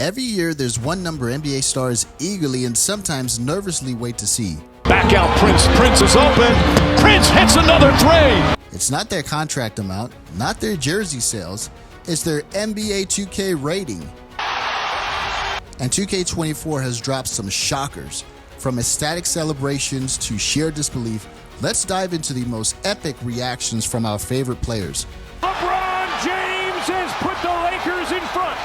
Every year, there's one number NBA stars eagerly and sometimes nervously wait to see. Back out Prince. Prince is open. Prince hits another three. It's not their contract amount, not their jersey sales, it's their NBA 2K rating. And 2K24 has dropped some shockers. From ecstatic celebrations to sheer disbelief, let's dive into the most epic reactions from our favorite players. LeBron James has put the Lakers in front.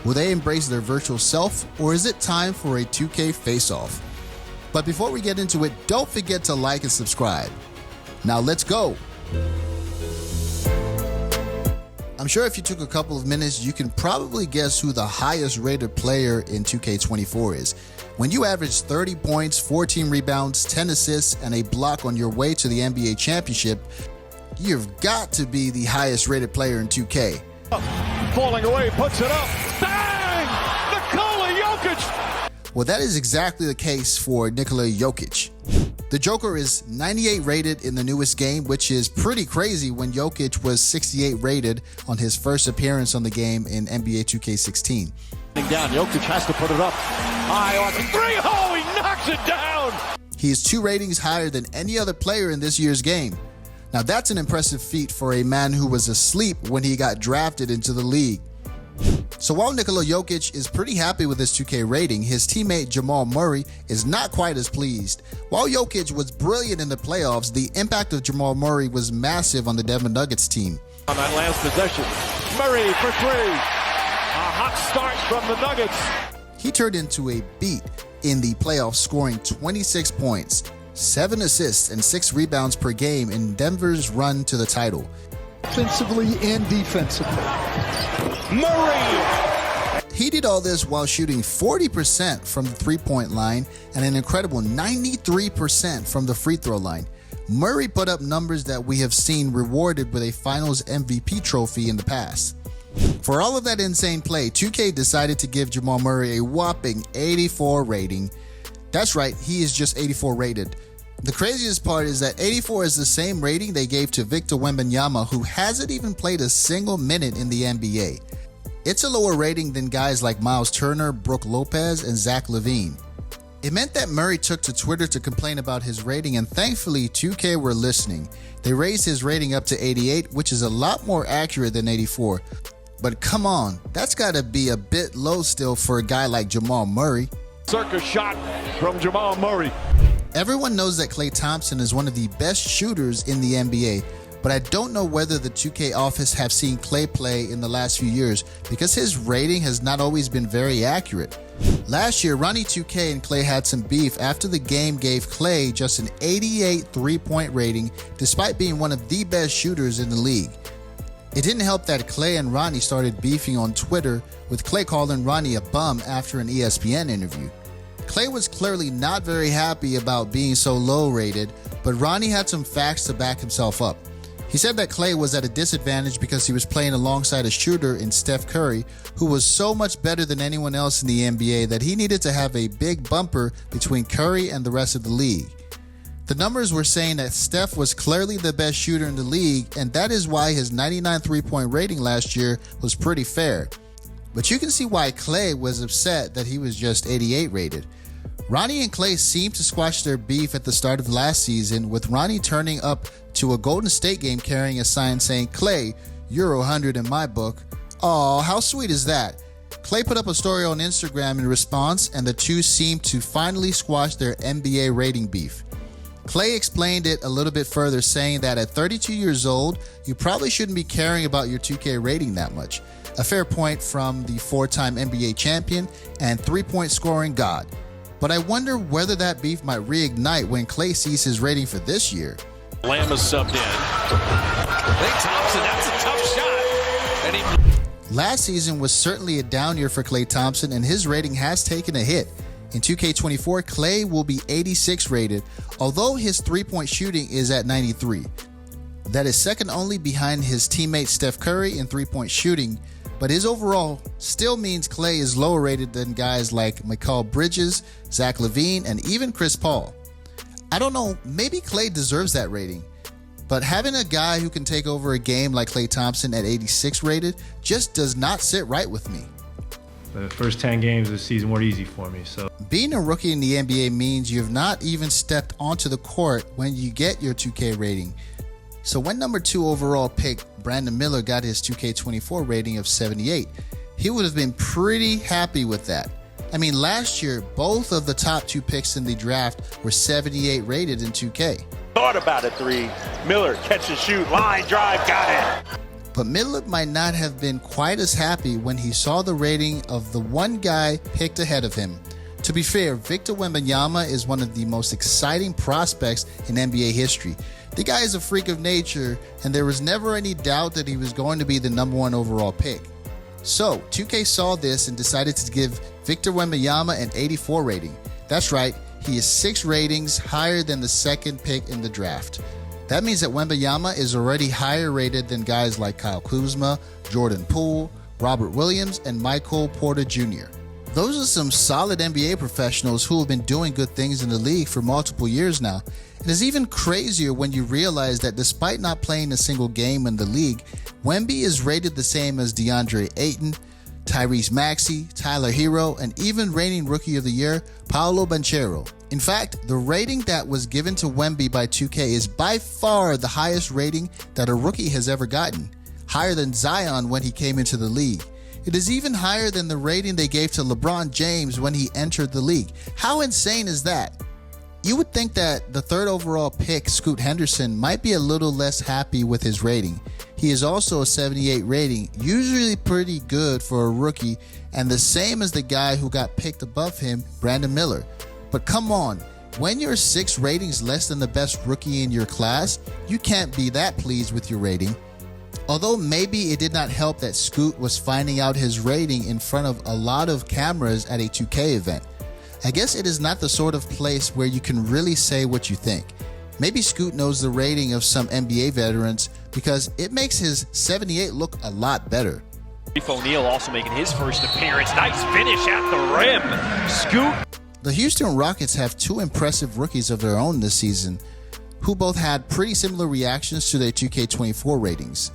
Will they embrace their virtual self, or is it time for a 2K face-off? But before we get into it, don't forget to like and subscribe. Now let's go. I'm sure if you took a couple of minutes, you can probably guess who the highest rated player in 2K24 is. When you average 30 points, 14 rebounds, 10 assists, and a block on your way to the NBA championship, you've got to be the highest rated player in 2K. Falling away, puts it up. Bang! Nikola Jokic! Well, that is exactly the case for Nikola Jokic. The Joker is 98 rated in the newest game, which is pretty crazy when Jokic was 68 rated on his first appearance on the game in NBA 2K16. Down, Jokic has to put it up. High on three. Oh, he knocks it down. He is 2 ratings higher than any other player in this year's game. Now that's an impressive feat for a man who was asleep when he got drafted into the league. So while Nikola Jokic is pretty happy with his 2K rating, his teammate Jamal Murray is not quite as pleased. While Jokic was brilliant in the playoffs, the impact of Jamal Murray was massive on the Denver Nuggets team. On that last possession, Murray for three. A hot start from the Nuggets. He turned into a beat in the playoffs, scoring 26 points, 7 assists, and 6 rebounds per game in Denver's run to the title. Offensively and defensively. Murray! He did all this while shooting 40% from the three-point line and an incredible 93% from the free throw line. Murray put up numbers that we have seen rewarded with a Finals MVP trophy in the past. For all of that insane play, 2K decided to give Jamal Murray a whopping 84 rating. That's right, he is just 84 rated. The craziest part is that 84 is the same rating they gave to Victor Wembanyama, who hasn't even played a single minute in the NBA. It's a lower rating than guys like Miles Turner, Brook Lopez, and Zach LaVine. It meant that Murray took to Twitter to complain about his rating, and thankfully 2K were listening. They raised his rating up to 88, which is a lot more accurate than 84. But come on, that's gotta be a bit low still for a guy like Jamal Murray. Circus shot from Jamal Murray. Everyone knows that Klay Thompson is one of the best shooters in the NBA, but I don't know whether the 2K office have seen Klay play in the last few years because his rating has not always been very accurate. Last year, Ronnie 2K and Klay had some beef after the game gave Klay just an 88 three-point rating despite being one of the best shooters in the league. It didn't help that Klay and Ronnie started beefing on Twitter, with Klay calling Ronnie a bum after an ESPN interview. Klay was clearly not very happy about being so low rated, but Ronnie had some facts to back himself up. He said that Klay was at a disadvantage because he was playing alongside a shooter in Steph Curry, who was so much better than anyone else in the NBA that he needed to have a big bumper between Curry and the rest of the league. The numbers were saying that Steph was clearly the best shooter in the league, and that is why his 99 three-point rating last year was pretty fair. But you can see why Klay was upset that he was just 88 rated. Ronnie and Klay seemed to squash their beef at the start of last season, with Ronnie turning up to a Golden State game carrying a sign saying, "Klay, you're 100 in my book." Aw, how sweet is that? Klay put up a story on Instagram in response, and the two seemed to finally squash their NBA rating beef. Klay explained it a little bit further, saying that at 32 years old, you probably shouldn't be caring about your 2K rating that much. A fair point from the 4-time NBA champion and 3-point scoring god. But I wonder whether that beef might reignite when Klay sees his rating for this year. Lamb is subbed in. Klay Thompson, that's a tough shot. And Last season was certainly a down year for Klay Thompson, and his rating has taken a hit. In 2K24, Klay will be 86 rated, although his 3-point shooting is at 93. That is second only behind his teammate Steph Curry in 3-point shooting, but his overall still means Klay is lower rated than guys like Mikal Bridges, Zach LaVine, and even Chris Paul. I don't know, maybe Klay deserves that rating, but having a guy who can take over a game like Klay Thompson at 86 rated just does not sit right with me. The first 10 games of the season weren't easy for me. So being a rookie in the NBA means you have not even stepped onto the court when you get your 2K rating. So when number 2 overall pick Brandon Miller got his 2K24 rating of 78, he would have been pretty happy with that. I mean, last year, both of the top 2 picks in the draft were 78 rated in 2K. Thought about a three. Miller, catch and shoot, line drive, got it. But Miller might not have been quite as happy when he saw the rating of the one guy picked ahead of him. To be fair, Victor Wembanyama is one of the most exciting prospects in NBA history. The guy is a freak of nature, and there was never any doubt that he was going to be the number 1 overall pick. So, 2K saw this and decided to give Victor Wembanyama an 84 rating. That's right, he is 6 ratings higher than the second pick in the draft. That means that Wembanyama is already higher rated than guys like Kyle Kuzma, Jordan Poole, Robert Williams, and Michael Porter Jr. Those are some solid NBA professionals who have been doing good things in the league for multiple years now. It is even crazier when you realize that despite not playing a single game in the league, Wemby is rated the same as DeAndre Ayton, Tyrese Maxey, Tyler Hero, and even reigning Rookie of the Year, Paolo Banchero. In fact, the rating that was given to Wemby by 2K is by far the highest rating that a rookie has ever gotten, higher than Zion when he came into the league. It is even higher than the rating they gave to LeBron James when he entered the league. How insane is that? You would think that the 3rd overall pick, Scoot Henderson, might be a little less happy with his rating. He is also a 78 rating, usually pretty good for a rookie, and the same as the guy who got picked above him, Brandon Miller. But come on, when you're 6 ratings less than the best rookie in your class, you can't be that pleased with your rating. Although maybe it did not help that Scoot was finding out his rating in front of a lot of cameras at a 2K event. I guess it is not the sort of place where you can really say what you think. Maybe Scoot knows the rating of some NBA veterans because it makes his 78 look a lot better. O'Neal also making his first appearance. Nice finish at the rim. Scoot. The Houston Rockets have 2 impressive rookies of their own this season, who both had pretty similar reactions to their 2K24 ratings.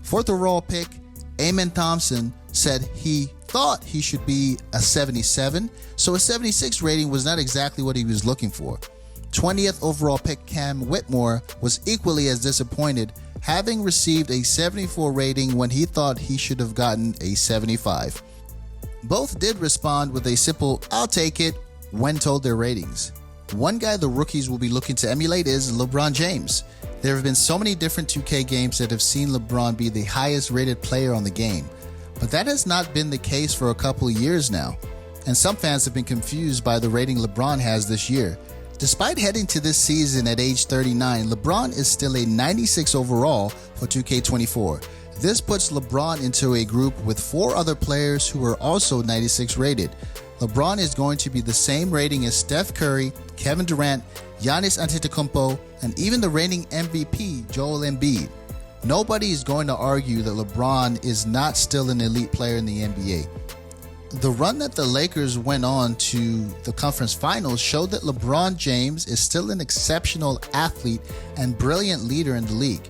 4th overall pick, Amen Thompson, said he thought he should be a 77, so a 76 rating was not exactly what he was looking for. 20th overall pick Cam Whitmore was equally as disappointed, having received a 74 rating when he thought he should have gotten a 75. Both did respond with a simple "I'll take it" when told their ratings. One guy the rookies will be looking to emulate is LeBron James. There have been so many different 2K games that have seen LeBron be the highest rated player on the game, but that has not been the case for a couple of years now, and some fans have been confused by the rating LeBron has this year. Despite heading to this season at age 39, LeBron is still a 96 overall for 2K24. This puts LeBron into a group with 4 other players who are also 96 rated. LeBron is going to be the same rating as Steph Curry, Kevin Durant, Giannis Antetokounmpo, and even the reigning MVP, Joel Embiid. Nobody is going to argue that LeBron is not still an elite player in the NBA. The run that the Lakers went on to the conference finals showed that LeBron James is still an exceptional athlete and brilliant leader in the league.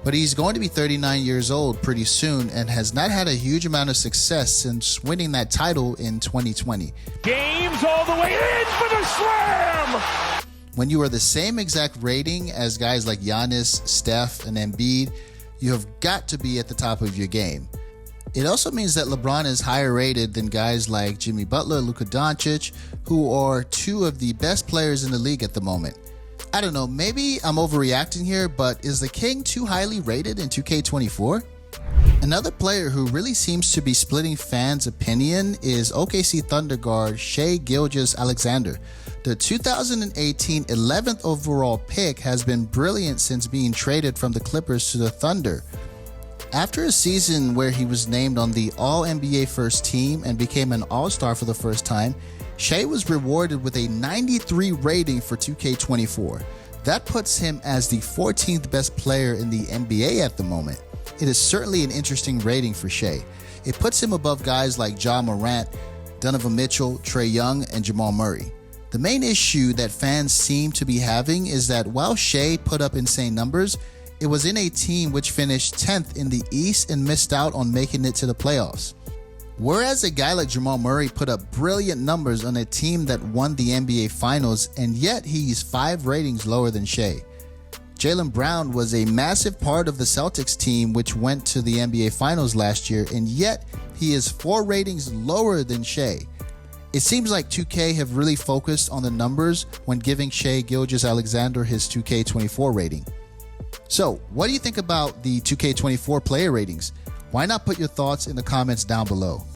But he's going to be 39 years old pretty soon and has not had a huge amount of success since winning that title in 2020. James all the way in for the slam! When you are the same exact rating as guys like Giannis, Steph, and Embiid, you have got to be at the top of your game. It also means that LeBron is higher rated than guys like Jimmy Butler, Luka Doncic, who are 2 of the best players in the league at the moment. I don't know, maybe I'm overreacting here, but is the King too highly rated in 2K24? Another player who really seems to be splitting fans' opinion is OKC Thunder guard Shai Gilgeous-Alexander. The 2018 11th overall pick has been brilliant since being traded from the Clippers to the Thunder. After a season where he was named on the All-NBA First Team and became an All-Star for the first time, Shai was rewarded with a 93 rating for 2K24. That puts him as the 14th best player in the NBA at the moment. It is certainly an interesting rating for Shai. It puts him above guys like Ja Morant, Donovan Mitchell, Trae Young, and Jamal Murray. The main issue that fans seem to be having is that while Shai put up insane numbers, it was in a team which finished 10th in the East and missed out on making it to the playoffs. Whereas a guy like Jamal Murray put up brilliant numbers on a team that won the NBA Finals, and yet he's 5 ratings lower than Shea. Jaylen Brown was a massive part of the Celtics team which went to the NBA Finals last year, and yet he is 4 ratings lower than Shea. It seems like 2K have really focused on the numbers when giving Shea Gilgeous-Alexander his 2K24 rating. So, what do you think about the 2K24 player ratings? Why not put your thoughts in the comments down below?